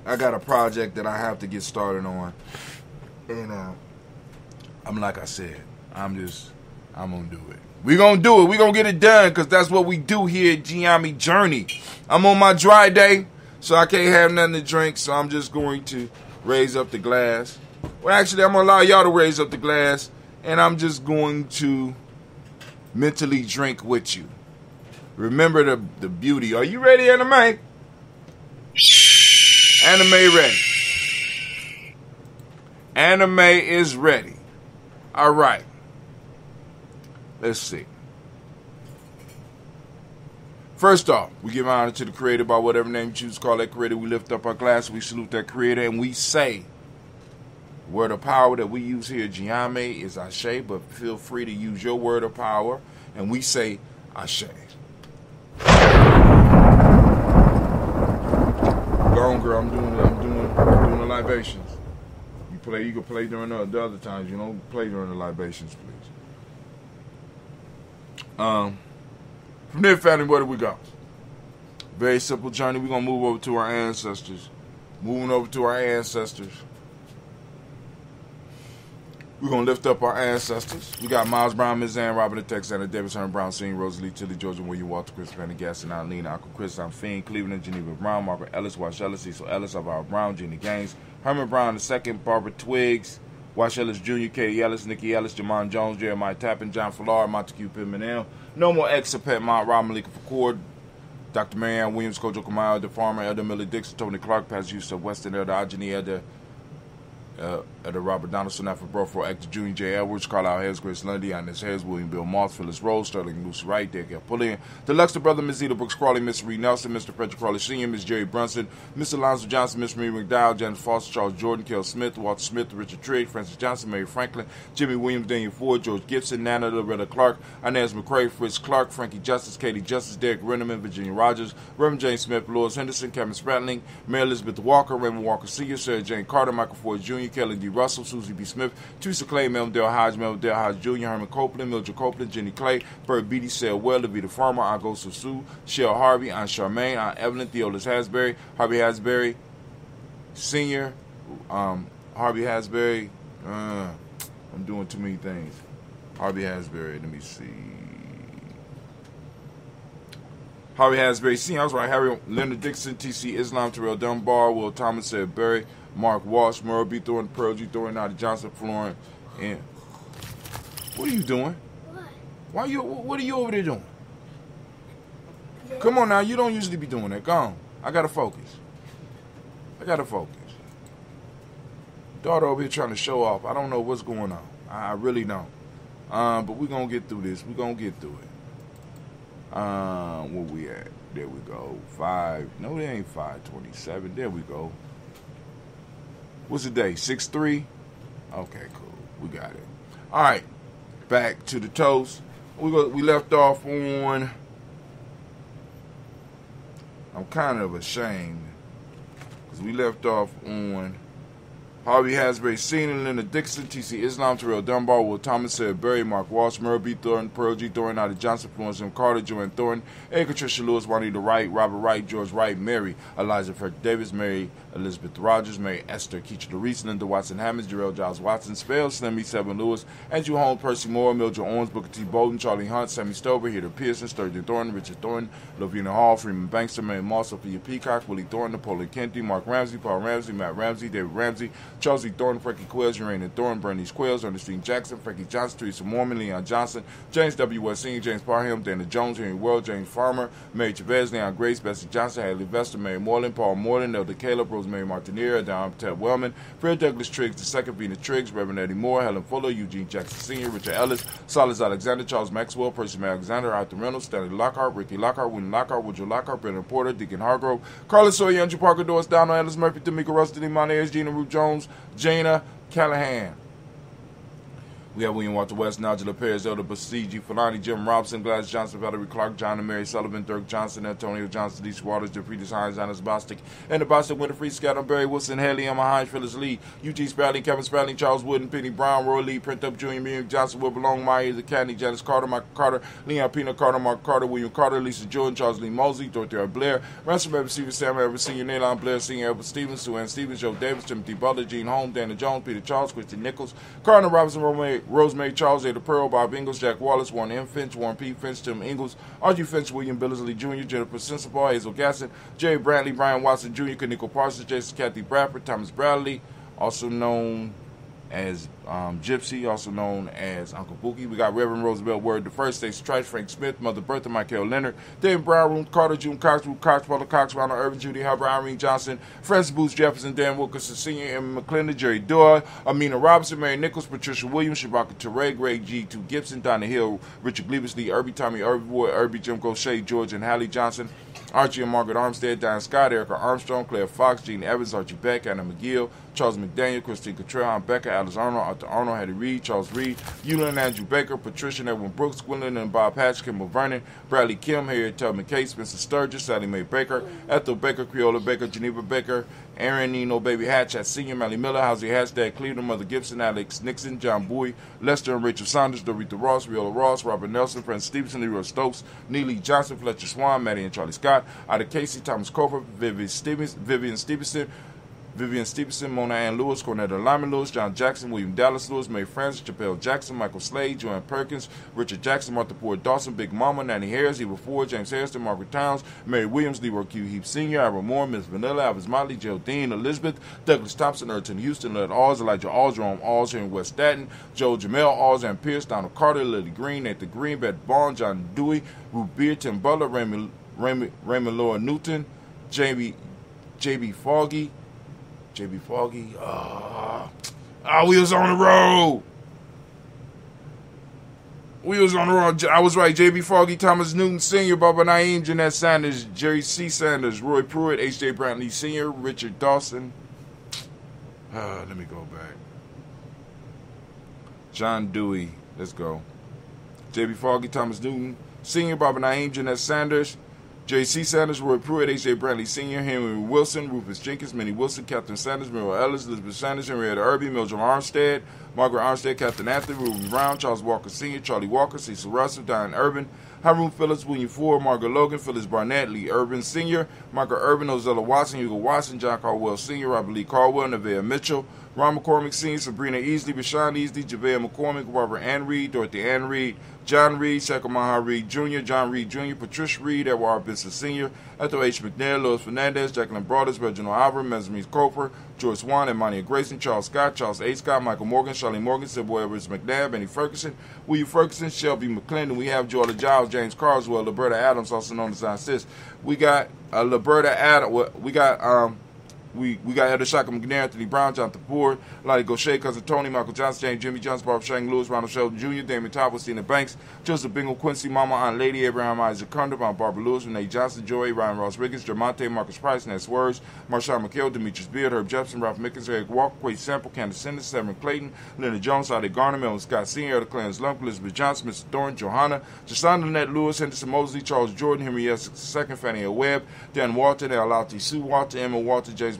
I got a project that I have to get started on. And I'm like I said, I'm going to do it. We're going to do it. We're going to get it done, because that's what we do here at Gye-Nyame Journey. I'm on my dry day, so I can't have nothing to drink, so I'm just going to raise up the glass. Well, actually, I'm going to allow y'all to raise up the glass, and I'm just going to mentally drink with you. Remember the beauty. Are you ready, Anime? Anime ready. Anime is ready. All right. Let's see. First off, we give honor to the Creator by whatever name you choose to call that Creator. We lift up our glass, we salute that Creator, and we say, word of power that we use here at Gye-Nyame is Ashe, but feel free to use your word of power, and we say Ashe. Go on, girl. I'm doing the libations. You can play during the other times. You don't play during the libations, please. From there, family, where do we go? Very simple journey. We're gonna move over to our ancestors. Moving over to our ancestors. We're going to lift up our ancestors. We got Miles Brown, Ms. Ann, Robert the Texana, Davis Herman Brown, Senior, Rosalie, Tilly, Georgia, William, Walter, Chris, Penny, Gaston, Eileen, Uncle Chris, I'm Fiend, Cleveland, Geneva Brown, Margaret Ellis, Wash Ellis, Cecil Ellis, Alvaro Brown, Jenny Gaines, Herman Brown II, Barbara Twiggs, Wash Ellis Jr., Katie Ellis, Nikki Ellis, Jamon Jones, Jeremiah Tappan, John Fallar, Montague Pimenel, No More Ex, Pet Mount, Rob Malika Foucault, Dr. Marianne Williams, Kojo Kamau, the Farmer, Elder Miller Dixon, Tony Clark, Pastor Yusuf Weston, Elder Ajani, Elder Robert Donaldson, Alfred Brofro, Actor Junior, J. Edwards, Carlisle Hayes, Grace Lundy, Inez Hayes, William Bill Moss, Phyllis Rose, Sterling Lucy Wright, Dale Pullian, the Luxor Brother, Miss Zeta Brooks Crawley, Miss Reed Nelson, Mr. Frederick Crawley Sr., Miss Jerry Brunson, Mr. Alonzo Johnson, Miss Marie McDowell, Janet Foster, Charles Jordan, Kel Smith, Walter Smith, Richard Trigg, Francis Johnson, Mary Franklin, Jimmy Williams, Daniel Ford, George Gibson, Nana Loretta Clark, Inez McCrae, Fritz Clark, Frankie Justice, Katie Justice, Derek Renneman, Virginia Rogers, Reverend James Smith, Lois Henderson, Kevin Spratling, Mary Elizabeth Walker, Raymond Walker Sr., Sarah Jane Carter, Michael Ford Jr., Kelly D. Russell, Susie B. Smith, Teresa Clay, Melville Hodge, Melville Hodge Jr., Herman Copeland, Mildred Copeland, Jenny Clay, Bird Beatty, Sarah Well, Levita Farmer, Ago Susu, Shell Harvey, Aunt Charmaine, Aunt Evelyn, Theolis Hasbury, Harvey Hasbury Sr., Harvey Hasbury, I'm doing too many things. Harvey Hasbury, let me see. Harvey Hasbury Sr., I was right, Harry Leonard Dixon, T.C. Islam, Terrell Dunbar, Will Thomas, said Berry, Mark Walsh, Merle B. Thornton, Pearl G. Thornton, Nadi Johnson, Florence, and what are you doing? What are you over there doing? Come on now, you don't usually be doing that. Go on. I gotta focus. Daughter over here trying to show off. I don't know what's going on. I really don't. But we're gonna get through this. We're gonna get through it. Where we at? There we go. 5. No, it ain't 5:27. There we go. What's the day? 6/3? Okay, cool. We got it. All right. Back to the toast. We left off on I'm kind of ashamed because we left off on Harvey Hasbury, Senior, Linda Dixon, T.C. Islam, Terrell Dunbar, Will Thomas, said Berry, Mark Walsh, Merle B. Thornton, Pearl G. Thornton, Ida Johnson, Florence M. Carter, Joanne Thornton, A. Patricia Lewis, Juanita Wright, Robert Wright, George Wright, Mary, Eliza Frederick Davis, Mary Elizabeth Rogers, Mary Esther Keacher Reese, Linda Watson Hammonds, Jarrell Giles Watson, Spell, Slimmy, Seven Lewis, Andrew Holmes, Percy Moore, Mildred Owens, Booker T. Bolden, Charlie Hunt, Sammy Stover, Heather Pearson, Sturgeon Thornton, Richard Thornton, Lavina Hall, Freeman Bankster, Mary Moss, Sophia Peacock, Willie Thornton, Napoleon Kennedy, Mark Ramsey, Paul Ramsey, Matt Ramsey, David Ramsey, Charles E. Thornton, Frankie Quills, Urania Thornton, Bernice Quills, Ernestine Jackson, Frankie Johnson, Teresa Mormon, Leon Johnson, James W. West Sr., James Parham, Dana Jones, Henry World, James Farmer, Mary Chavez, Leon Grace, Bessie Johnson, Haley Vester, Mary Moreland, Paul Moreland, Elder Caleb, Rosemary Martinier, Don Ted Wellman, Fred Douglas Triggs, II, Vena Triggs, Reverend Eddie Moore, Helen Fuller, Eugene Jackson Sr., Richard Ellis, Silas Alexander, Charles Maxwell, Percy Alexander, Arthur Reynolds, Stanley Lockhart, Ricky Lockhart, William Lockhart, Woodrow Lockhart, Brendan Porter, Deacon Hargrove, Carlos Sawyer, Andrew Parker, Doris Donald, Ellis Murphy, Tamika Russ, Denny Montes, Gina Ruth Jones, Jana Callahan. We have William Walter West, Nigel Perez, Elder Basiji, Fulani, Jim Robson, Gladys Johnson, Valerie Clark, John and Mary Sullivan, Dirk Johnson, Antonio Johnson, Lisa Waters, Jeffrey Hines, Anna Bostic, and the Bostic Winterfree, Scott Barry Wilson, Haley, Emma Hines, Phyllis Lee, Eugene Spradley, Kevin Spradley, Charles Wooden, Penny Brown, Roy Lee, Print Up Jr., Miriam Johnson, Will Belong, Maya, The Cadney, Janice Carter, Michael Carter, Leon Pina Carter, Mark Carter, William Carter, Lisa Jordan, Charles Lee Mosley, Dorothy R. Blair, Ransom Evans, Stephen Sam Evans, Sr., Naylon Blair, Sr., Albert Stevens, Sue Ann Stevens, Joe Davis, Timothy Butler, Gene Holmes, Dana Jones, Peter Charles, Christy Nichols, Cardinal Robinson, Rosemary Charles, Ada Pearl, Bob Ingalls, Jack Wallace, Warren M. Finch, Warren P. Finch, Tim Ingalls, Archie Finch, William Billingsley Jr., Jennifer Sensible, Hazel Gasson, Jerry Brantley, Brian Watson Jr., Kaniko Parsons, Jason Kathy Bradford, Thomas Bradley, also known as Gypsy, also known as Uncle Bookie. We got Reverend Roosevelt Word the First, Stacey Trice, Frank Smith, Mother Bertha, Michael Leonard, David Brown, Ruth Carter, June Cox, Ruth Cox, Paula Cox, Ronald Irvin, Judy Hubbard, Irene Johnson, Francis Booth Jefferson, Dan Wilkerson Sr., Emma McClendon, Jerry Doyle, Amina Robinson, Mary Nichols, Patricia Williams, Shabaka Teray, Greg G. 2 Gibson, Donna Hill, Richard Gleavis, Lee Irby, Tommy Irby, Boy Irby, Jim Gaucher, George and Hallie Johnson, Archie and Margaret Armstead, Diane Scott, Erica Armstrong, Claire Fox, Gene Evans, Archie Beck, Anna McGill, Charles McDaniel, Christine Cottrell, Aunt Becca, Alice Arnold, Arthur Arnold, Hattie Reed, Charles Reed, Eulin and Andrew Baker, Patricia and Edwin Brooks, Gwendolyn and Bob Patch, Kimball Vernon, Bradley Kim, Harriet Tubman Case, Spencer Sturgis, Sally Mae Baker, Ethel Baker, Creola Baker, Geneva Baker, Aaron Nino Baby Hatch at Senior, Mally Miller, Housie Hatch, Dad Cleveland, Mother Gibson, Alex Nixon, John Bowie, Lester and Rachel Saunders, Dorita Ross, Riola Ross, Robert Nelson, Francis Stevenson, Leroy Stokes, Neely Johnson, Fletcher Swan, Maddie and Charlie Scott, Ida Casey, Thomas Cofer, Vivian Stevenson, Mona Ann Lewis, Cornetta Lyman Lewis, John Jackson, William Dallas Lewis, Mae Francis, Chappelle Jackson, Michael Slade, Joanne Perkins, Richard Jackson, Martha Ford Dawson, Big Mama, Nanny Harris, Eva Ford, James Harrison, Margaret Towns, Mary Williams, Leroy Q. Heap Sr., Ira Moore, Miss Vanilla, Alvis Motley, Geraldine, Elizabeth, Douglas Thompson, Erton Houston, Led Alls, Elijah Alls, Jerome Alls here in West Staten, Joe Jamel Alls, and Pierce, Donald Carter, Lily Green, Nathan Green, Beth Bond, John Dewey, Ruth Beard, Tim Butler, Raymond Laura Newton, JB Foggy, we was on the road. I was right. JB Foggy, Thomas Newton Sr., Baba Naeem, Jeanette Sanders, Jerry C. Sanders, Roy Pruitt, H.J. Brantley Sr., Richard Dawson. Let me go back. John Dewey. Let's go. JB Foggy, Thomas Newton Sr., Baba Naeem, Jeanette Sanders, J.C. Sanders, Roy Pruitt, H.J. Brantley Sr., Henry Wilson, Rufus Jenkins, Minnie Wilson, Captain Sanders, Muriel Ellis, Elizabeth Sanders, Henrietta Irby, Mildred Armstead, Margaret Armstead, Captain Anthony, Reuben Brown, Charles Walker Sr., Charlie Walker, Cecil Russell, Diane Urban, Haroon Phillips, William Ford, Margaret Logan, Phyllis Barnett, Lee Urban Sr., Michael Urban, Ozella Watson, Hugo Watson, John Caldwell Sr., Robert Lee Caldwell, Nevaeh Mitchell, Ron McCormick Sr., Sabrina Easley, Rashawn Easley, JaVale McCormick, Barbara Ann Reed, Dorothy Ann Reed, John Reed, Shakamaha Reed Jr., John Reed Jr., Patricia Reed, Edward R. Benson Sr., Ethel H. McNair, Louis Fernandez, Jacqueline Broaders, Reginald Alvar, Mesmerine Coper, George Swan, Emania Grayson, Charles Scott, Charles A. Scott, Michael Morgan, Charlie Morgan, Sybil Evers McNabb, Benny Ferguson, William Ferguson, Shelby McClendon. We have Georgia Giles, James Carswell, Liberta Adams, also known as Aunt Sis. We got Liberta Adams. We got We got Elder Shaka McNair, Anthony Brown, Jonathan Ford, Lottie Gaucher, Cousin Tony, Michael Johnson, James Jimmy Johnson, Barbara Shang Lewis, Ronald Sheldon Jr., Damon Top, Stina Banks, Joseph Bingle, Quincy, Mama, Aunt Lady, Abraham Isaac Cunder, Aunt Barbara Lewis, Renee Johnson, Joy, Ryan Ross Riggins, Jermonte, Marcus Price, Ness Words, Marshawn McHale, Demetrius Beard, Herb Jefferson, Ralph Mickens, Eric Walker, Quay Sample, Candace Sanders, Severin Clayton, Leonard Jones, Ade Garner, Melvin Scott Sr., Elder Clarence Lump, Elizabeth Johnson, Mr. Thorne, Johanna, Jasonda Lynette Lewis, Henderson Mosley, Charles Jordan, Henry S. II, Fannie L. Webb, Dan Walton, Al Alti Sue Walton, Emma Walton, James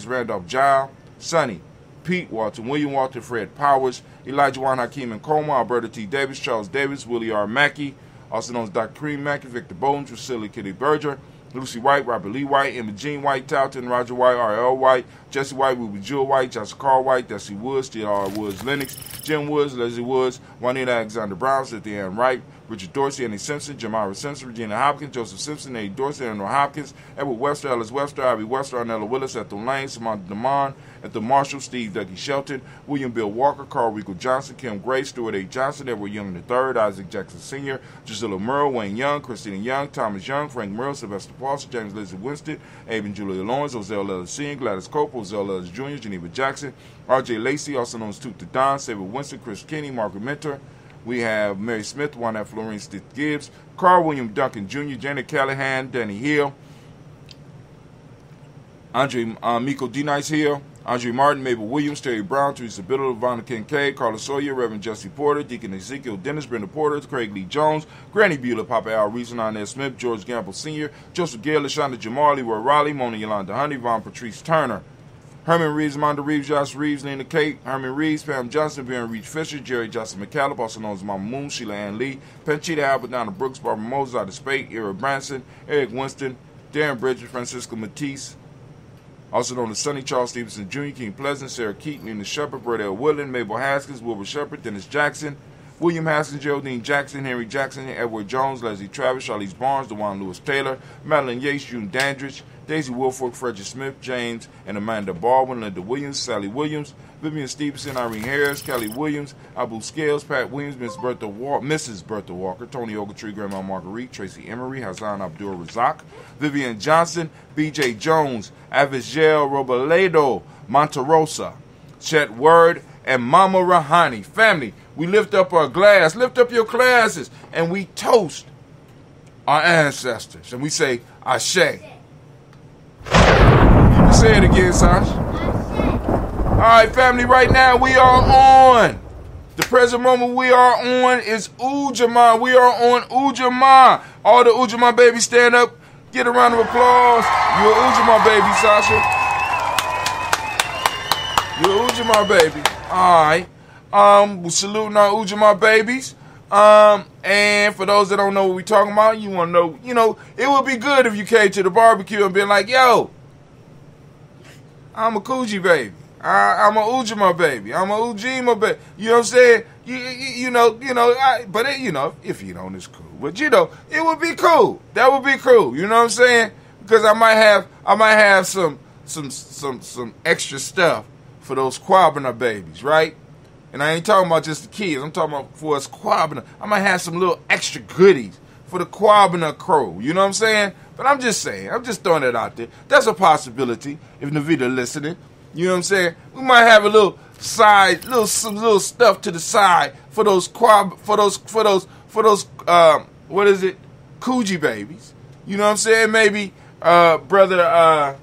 Randolph Giles, Sonny, Pete Walton, William Walton, Fred Powers, Elijah Juan Hakeem and Coma, Alberta T. Davis, Charles Davis, Willie R. Mackey, also known as Dr. Cream Mackey, Victor Bowden, Drusilla Kitty Berger, Lucy White, Robert Lee White, Emma Jean White, Talton, Roger White, R.L. White, Jesse White, Ruby Jewel White, Joshua Carl White, Desi Woods, T.R. Woods Lennox, Jim Woods, Leslie Woods, Juanita Alexander Brown, Cynthia Ann Wright, Richard Dorsey, Annie Simpson, Jamara Simpson, Regina Hopkins, Joseph Simpson, Eddie Dorsey, Eleanor Hopkins, Edward Webster, Ellis Webster, Ivy Webster, Arnella Willis, Ethel Lane, Samantha DeMond, Ethel Marshall, Steve Dougie Shelton, William Bill Walker, Carl Rico Johnson, Kim Gray, Stuart A. Johnson, Edward Young III, Isaac Jackson Sr., Gisela Merle, Wayne Young, Christina Young, Thomas Young, Frank Merle, Sylvester Paulson, James Lizzie Winston, Abe and Julia Lawrence, Ozell Ellis Sr., Gladys Cope, Ozell Ellis Jr., Geneva Jackson, R.J. Lacey, also known as Toot the Don, Saber Winston, Chris Kinney, Margaret Mentor. We have Mary Smith, Juanette Florine Stith Gibbs, Carl William Duncan Jr., Janet Callahan, Danny Hill, Andre Miko D. Nice Hill, Andre Martin, Mabel Williams, Terry Brown, Teresa Biddle, Ivana Kincaid, Carla Sawyer, Reverend Jesse Porter, Deacon Ezekiel Dennis, Brenda Porter, Craig Lee Jones, Granny Bueller, Papa Al Reason, Inez Smith, George Gamble Sr., Joseph Gale, LaShonda Jamal, Leroy Riley, Mona Yolanda Honey, Von Patrice Turner, Herman Reeves, Amanda Reeves, Josh Reeves, Lena Kate, Herman Reeves, Pam Johnson, Baron Reach Fisher, Jerry Johnson McCallum, also known as Mama Moon, Sheila Ann Lee, Panchita Albert, Donna Brooks, Barbara Moses, Ida Spade, Ira Branson, Eric Winston, Darren Bridges, Francisco Matisse, also known as Sonny Charles Stevenson Jr., King Pleasant, Sarah Keaton, Nina Shepard, Brett L. Woodland, Mabel Haskins, Wilbur Shepard, Dennis Jackson, William Haskins, Geraldine Jackson, Henry Jackson, Edward Jones, Leslie Travis, Charlize Barnes, DeJuan Lewis Taylor, Madeline Yates, June Dandridge, Daisy Wilfork, Frederick Smith, James and Amanda Baldwin, Linda Williams, Sally Williams, Vivian Stevenson, Irene Harris, Kelly Williams, Abu Scales, Pat Williams, Mrs. Bertha Walker, Tony Ogletree, Grandma Marguerite, Tracy Emery, Hassan Abdul Razak, Vivian Johnson, B.J. Jones, Avigel Robledo, Monterosa, Chet Word, and Mama Rahani. Family, we lift up our glass, lift up your glasses, and we toast our ancestors. And we say, Ashe. Say it again, Sash. All right, family, right now we are on. The present moment we are on is Ujamaa. We are on Ujamaa. All the Ujamaa babies stand up. Get a round of applause. You're Ujamaa baby, Sasha. You're Ujamaa baby. All right. We're saluting our Ujamaa babies. And for those that don't know what we're talking about, you want to know, it would be good if you came to the barbecue and been like, yo, I'm a Coogee baby. I'm a Ujamaa baby. I'm a Ujamaa baby. You know what I'm saying? If you don't, it's cool. But it would be cool. That would be cool. You know what I'm saying? Because I might have some extra stuff for those Kwabena babies, right? And I ain't talking about just the kids. I'm talking about for us Kwabena. I might have some little extra goodies for the Kwabena crew. You know what I'm saying? But I'm just saying. I'm just throwing it out there. That's a possibility if Navita listening. You know what I'm saying? We might have a little side, some little stuff to the side for those what is it? Coogee babies. You know what I'm saying? Maybe brother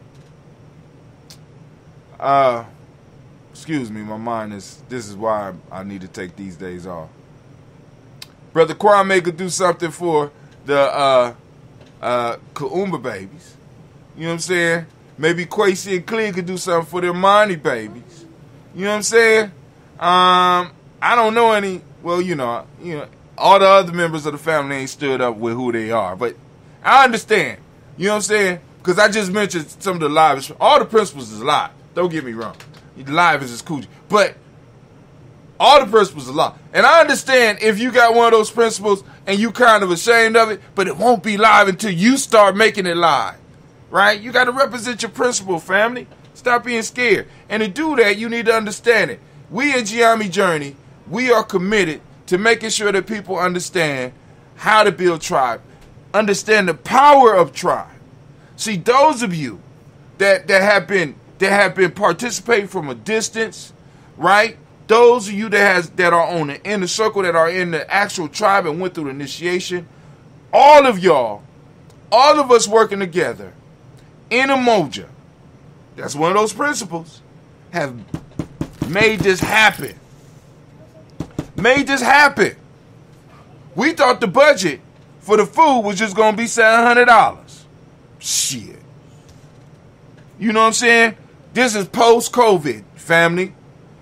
excuse me, my mind is, this is why I need to take these days off. Brother Kwame could do something for the Kaumba babies. You know what I'm saying? Maybe Quasi and Clee could do something for the Imani babies. You know what I'm saying? I don't know any, well, all the other members of the family ain't stood up with who they are. But I understand. You know what I'm saying? Because I just mentioned some of the lives. All the principals is live. Don't get me wrong. Live is Coogee. But all the principals are live. And I understand if you got one of those principals and you kind of ashamed of it, but it won't be live until you start making it live. Right? You got to represent your principal, family. Stop being scared. And to do that, you need to understand it. We at Gye-Nyame Journey, we are committed to making sure that people understand how to build tribe, understand the power of tribe. See, those of you that have been participating from a distance, right? Those of you that are on the inner circle, that are in the actual tribe and went through the initiation, all of y'all, all of us working together in Umoja, that's one of those principles, have made this happen. Made this happen. We thought the budget for the food was just going to be $700. Shit. You know what I'm saying? This is post-COVID, family.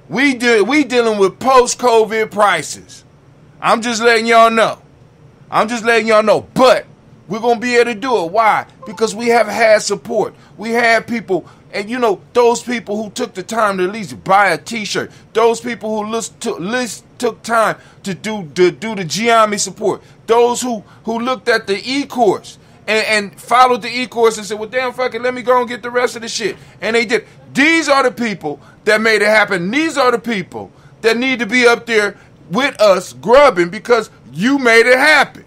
We dealing with post-COVID prices. I'm just letting y'all know. But we're going to be able to do it. Why? Because we have had support. We had people, and you know, those people who took the time to at least buy a t-shirt. Those people who took time to do the Gye-Nyame support. Those who looked at the e-course and followed the e-course and said, well, damn, fuck it, let me go and get the rest of the shit. And they did. These are the people that made it happen. These are the people that need to be up there with us grubbing because you made it happen.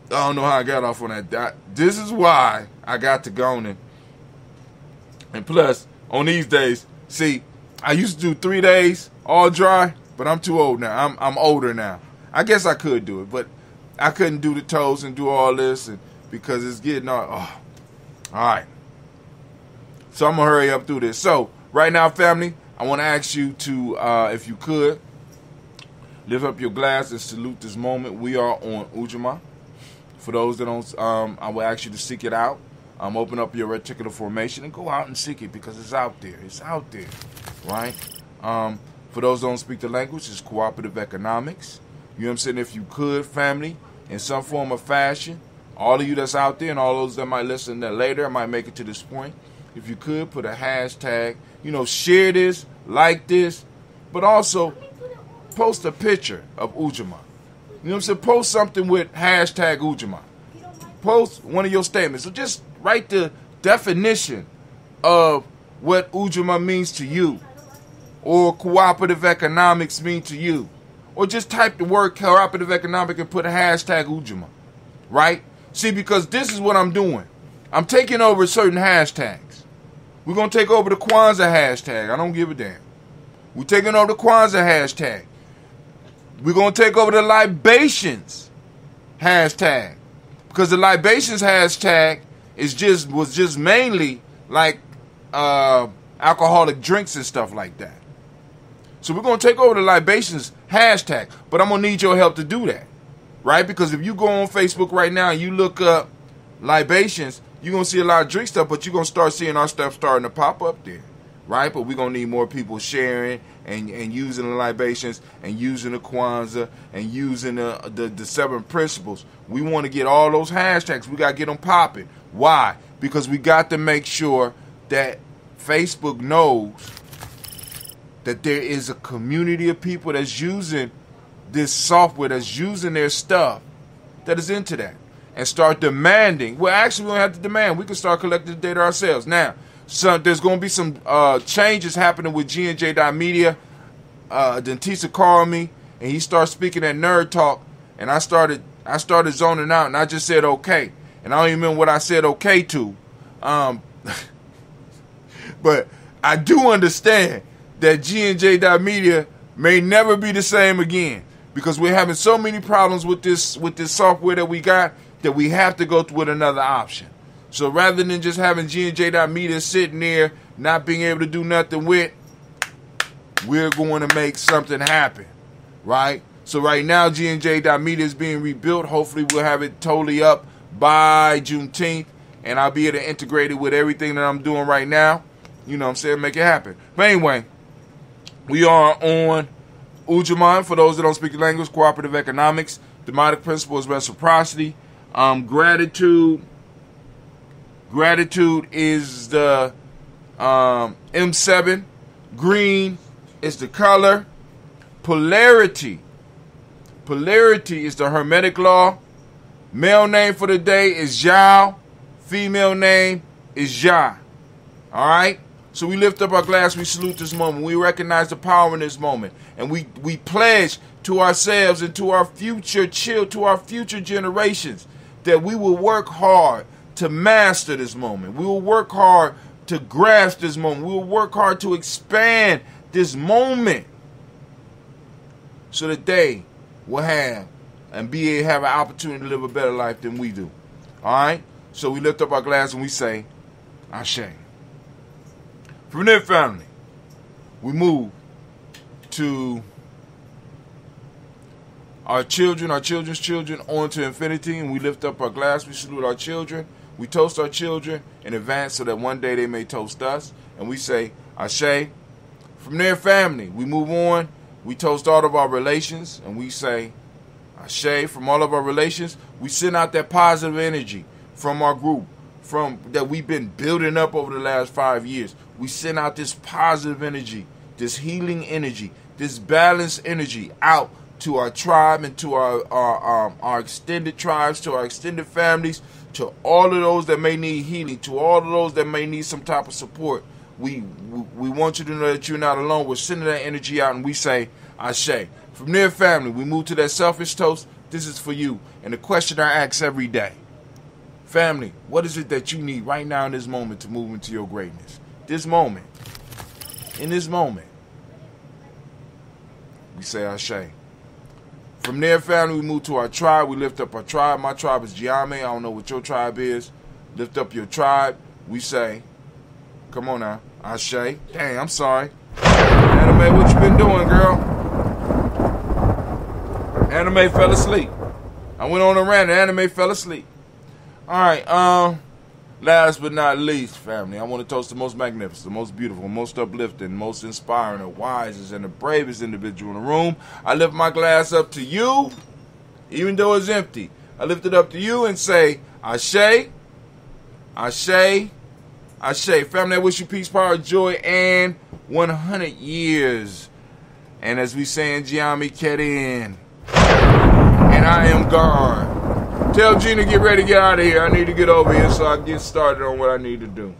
I don't know how I got off on that. This is why I got to go on. And plus, on these days, see, I used to do 3 days all dry, but I'm too old now. I'm older now. I guess I could do it, but I couldn't do the toes and do all this because it's getting all right. So I'm going to hurry up through this. So right now, family, I want to ask you to, if you could, lift up your glass and salute this moment. We are on Ujamaa. For those that don't, I will ask you to seek it out. Open up your reticular formation and go out and seek it because it's out there. It's out there, right? For those that don't speak the language, it's cooperative economics. You know what I'm saying? If you could, family, in some form or fashion, all of you that's out there and all those that might listen that later, I might make it to this point. If you could, put a hashtag, share this, like this, but also post a picture of Ujamaa. You know what I'm saying? Post something with hashtag Ujamaa. Post one of your statements. So just write the definition of what Ujamaa means to you, or cooperative economics mean to you, or just type the word cooperative economic and put a hashtag Ujamaa, right? See, because this is what I'm doing. I'm taking over certain hashtags. We're going to take over the Kwanzaa hashtag. I don't give a damn. We're taking over the Kwanzaa hashtag. We're going to take over the libations hashtag. Because the libations hashtag was just mainly like alcoholic drinks and stuff like that. So we're going to take over the libations hashtag. But I'm going to need your help to do that. Right? Because if you go on Facebook right now and you look up libations, you're going to see a lot of drink stuff, but you're going to start seeing our stuff starting to pop up there. Right? But we're going to need more people sharing and using the libations and using the Kwanzaa and using the 7 principles. We want to get all those hashtags. We got to get them popping. Why? Because we got to make sure that Facebook knows that there is a community of people that's using this software, that's using their stuff, that is into that. And start demanding. Well, actually, we don't have to demand. We can start collecting the data ourselves. Now, so there's going to be some changes happening with Gye-Nyame. Dentista called me, and he started speaking at Nerd Talk, and I started zoning out, and I just said okay. And I don't even remember what I said okay to. But I do understand that Gye-Nyame may never be the same again, because we're having so many problems with this software that we got that we have to go with another option. So rather than just having Gye-Nyame sitting there not being able to do nothing with, we're going to make something happen, right? So right now Gye-Nyame is being rebuilt. Hopefully we'll have it totally up by Juneteenth, and I'll be able to integrate it with everything that I'm doing right now. You know what I'm saying? Make it happen. But anyway, we are on Ujamaa. For those that don't speak the language, cooperative economics. Demonic principle is reciprocity. Gratitude is the M7. Green is the color. Polarity is the Hermetic law. Male name for the day is Yao. Female name is Ya. All right? So we lift up our glass, we salute this moment. We recognize the power in this moment. And we pledge to ourselves and to our future generations that we will work hard to master this moment. We will work hard to grasp this moment. We will work hard to expand this moment so that they will have and be able to have an opportunity to live a better life than we do. All right? So we lift up our glass and we say, Ashe. From there, family, we move to our children, our children's children, on to infinity, and we lift up our glass. We salute our children. We toast our children in advance so that one day they may toast us. And we say, Ashe. From there, family, we move on. We toast all of our relations, and we say, Ashe. From all of our relations, we send out that positive energy from our group, from that we've been building up over the last 5 years. We send out this positive energy, this healing energy, this balanced energy out to our tribe and to our extended tribes, to our extended families, to all of those that may need healing, to all of those that may need some type of support. We want you to know that you're not alone. We're sending that energy out, and we say, Ashe. From there, family, we move to that selfish toast. This is for you. And the question I ask every day, family, what is it that you need right now in this moment to move into your greatness? This moment. In this moment. We say Ashe. From there, family, we move to our tribe. We lift up our tribe. My tribe is Gye-Nyame. I don't know what your tribe is. Lift up your tribe. We say, come on now, Ashe. Dang, I'm sorry. Anime, what you been doing, girl? Anime fell asleep. I went on a rant and Anime fell asleep. All right, last but not least, family, I want to toast the most magnificent, the most beautiful, most uplifting, most inspiring, the wisest, and the bravest individual in the room. I lift my glass up to you, even though it's empty. I lift it up to you and say, Ashe, Ashe, Ashe. Family, I wish you peace, power, joy, and 100 years. And as we say in Gye-Nyame, Kedin, and I am gone. Tell Gina get ready to get out of here. I need to get over here so I can get started on what I need to do.